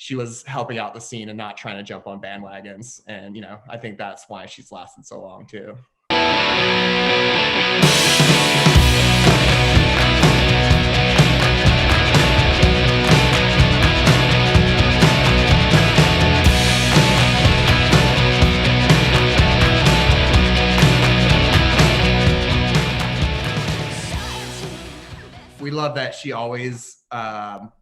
she was helping out the scene and not trying to jump on bandwagons. And, I think that's why she's lasted so long too. We love that she always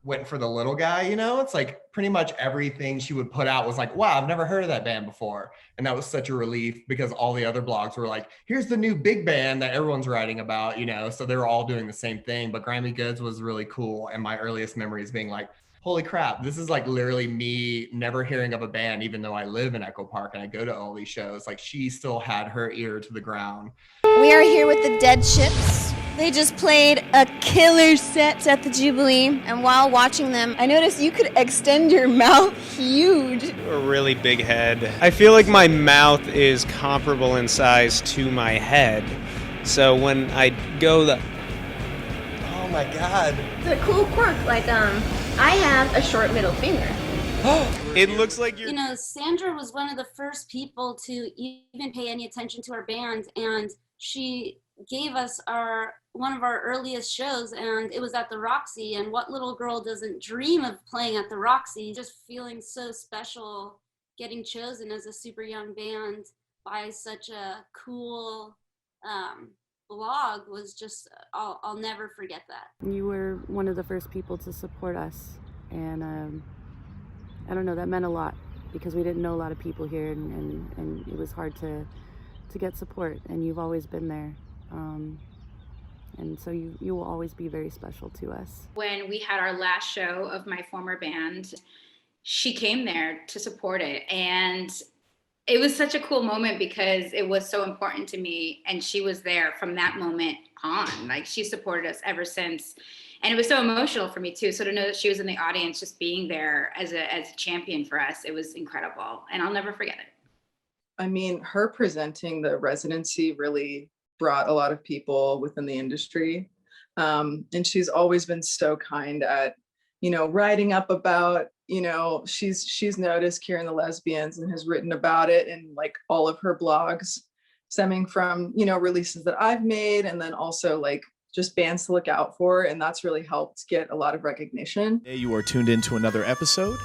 went for the little guy, it's like pretty much everything she would put out was like, wow, I've never heard of that band before. And that was such a relief because all the other blogs were like, here's the new big band that everyone's writing about, so they were all doing the same thing. But Grimy Goods was really cool. And my earliest memories being like, holy crap, this is like literally me never hearing of a band, even though I live in Echo Park and I go to all these shows. Like she still had her ear to the ground. We are here with the Dead Ships. They just played a killer set at the Jubilee, and while watching them, I noticed you could extend your mouth huge. A really big head. I feel like my mouth is comparable in size to my head. So when I go Oh my God. It's a cool quirk, like I have a short middle finger. It looks like you're... Sandra was one of the first people to even pay any attention to our band, and she gave us one of our earliest shows, and it was at the Roxy. And what little girl doesn't dream of playing at the Roxy? Just feeling so special, getting chosen as a super young band by such a cool blog was just, I'll never forget that. You were one of the first people to support us, and I don't know, that meant a lot because we didn't know a lot of people here, and it was hard to get support, and you've always been there. And so you will always be very special to us. When we had our last show of my former band, she came there to support it. And it was such a cool moment because it was so important to me. And she was there from that moment on. Like, she supported us ever since. And it was so emotional for me too. So to know that she was in the audience, just being there as a champion for us, it was incredible. And I'll never forget it. I mean, her presenting the residency really brought a lot of people within the industry. And she's always been so kind at, writing up about, she's noticed KERA and the Lesbians and has written about it in like all of her blogs, stemming from, releases that I've made, and then also like just bands to look out for. And that's really helped get a lot of recognition. You are tuned into another episode,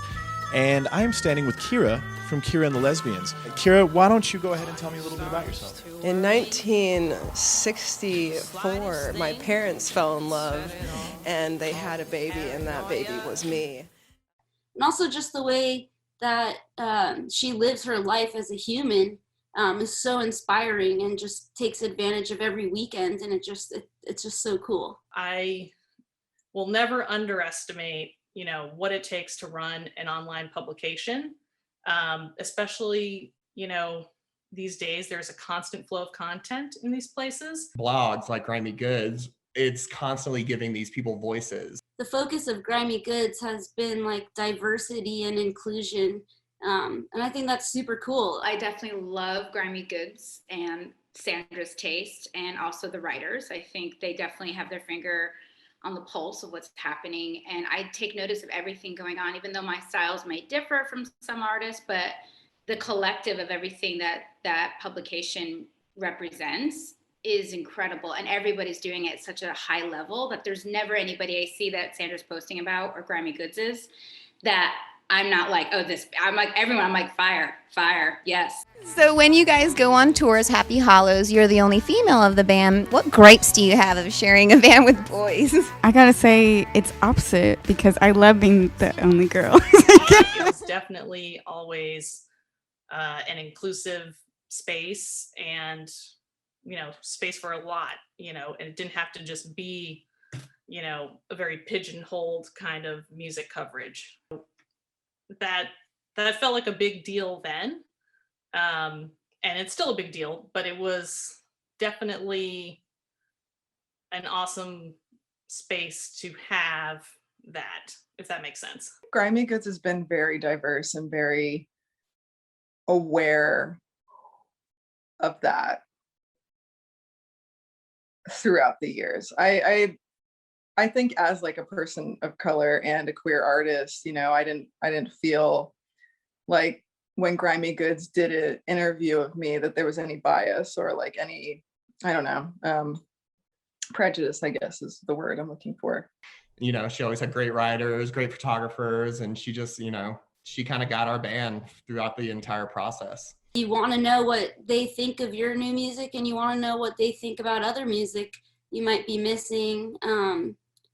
and I am standing with KERA from KERA and the Lesbians. KERA, why don't you go ahead and tell me a little bit about yourself? In 1964, my parents fell in love and they had a baby, and that baby was me. And also just the way that she lives her life as a human is so inspiring and just takes advantage of every weekend, and it's just so cool. I will never underestimate what it takes to run an online publication, especially, these days there's a constant flow of content in these places. Blogs like Grimy Goods, it's constantly giving these people voices. The focus of Grimy Goods has been like diversity and inclusion, and I think that's super cool. I definitely love Grimy Goods and Sandra's taste, and also the writers. I think they definitely have their finger on the pulse of what's happening, and I take notice of everything going on, even though my styles may differ from some artists, but the collective of everything that publication represents is incredible, and everybody's doing it at such a high level that there's never anybody I see that Sandra's posting about or Grimy Goods is that I'm not like, oh, this, I'm like everyone, I'm like fire, yes. So when you guys go on tours, Happy Hollows, you're the only female of the band. What gripes do you have of sharing a band with boys? I gotta say it's opposite because I love being the only girl. It's definitely always an inclusive space, and space for a lot, and it didn't have to just be a very pigeonholed kind of music coverage. That felt like a big deal then, and it's still a big deal, but it was definitely an awesome space to have that, if that makes sense. Grimy Goods has been very diverse and very aware of that throughout the years. I I think as like a person of color and a queer artist, I didn't feel like when Grimy Goods did an interview of me that there was any bias or like any, I don't know, prejudice, I guess is the word I'm looking for. She always had great writers, great photographers, and she just, she kind of got our band throughout the entire process. You want to know what they think of your new music, and you want to know what they think about other music you might be missing.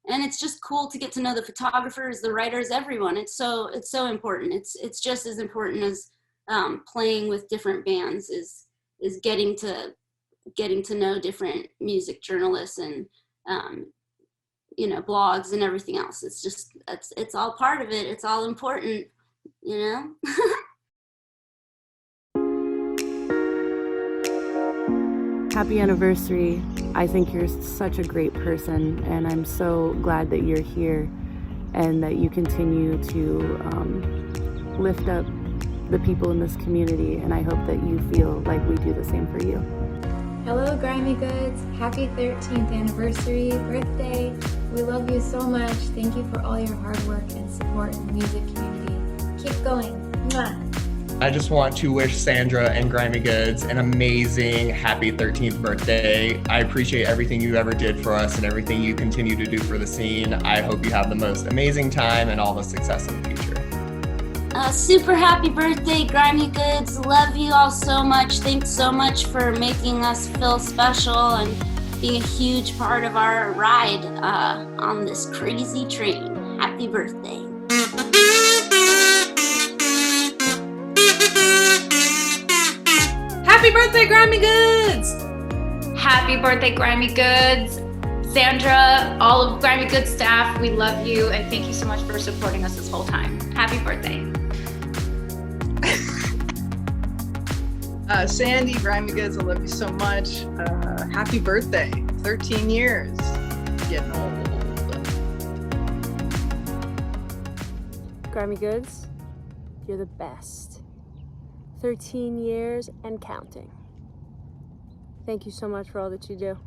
And it's just cool to get to know the photographers, the writers, everyone. It's so important. It's just as important as playing with different bands is getting to know different music journalists and blogs and everything else. It's just it's all part of it. It's all important, Happy anniversary. I think you're such a great person, and I'm so glad that you're here and that you continue to lift up the people in this community, and I hope that you feel like we do the same for you. Hello, Grimy Goods. Happy 13th anniversary, birthday. We love you so much. Thank you for all your hard work and support in the music community. Keep going. Mwah. I just want to wish Sandra and Grimy Goods an amazing happy 13th birthday. I appreciate everything you ever did for us and everything you continue to do for the scene. I hope you have the most amazing time and all the success in the future. Super happy birthday, Grimy Goods. Love you all so much. Thanks so much for making us feel special and being a huge part of our ride on this crazy train. Happy birthday. Happy birthday, Grimy Goods! Happy birthday, Grimy Goods. Sandra, all of Grimy Goods staff, we love you and thank you so much for supporting us this whole time. Happy birthday. Sandy, Grimy Goods, I love you so much. Happy birthday. 13 years. Getting old. Grimy Goods, you're the best. 13 years and counting. Thank you so much for all that you do.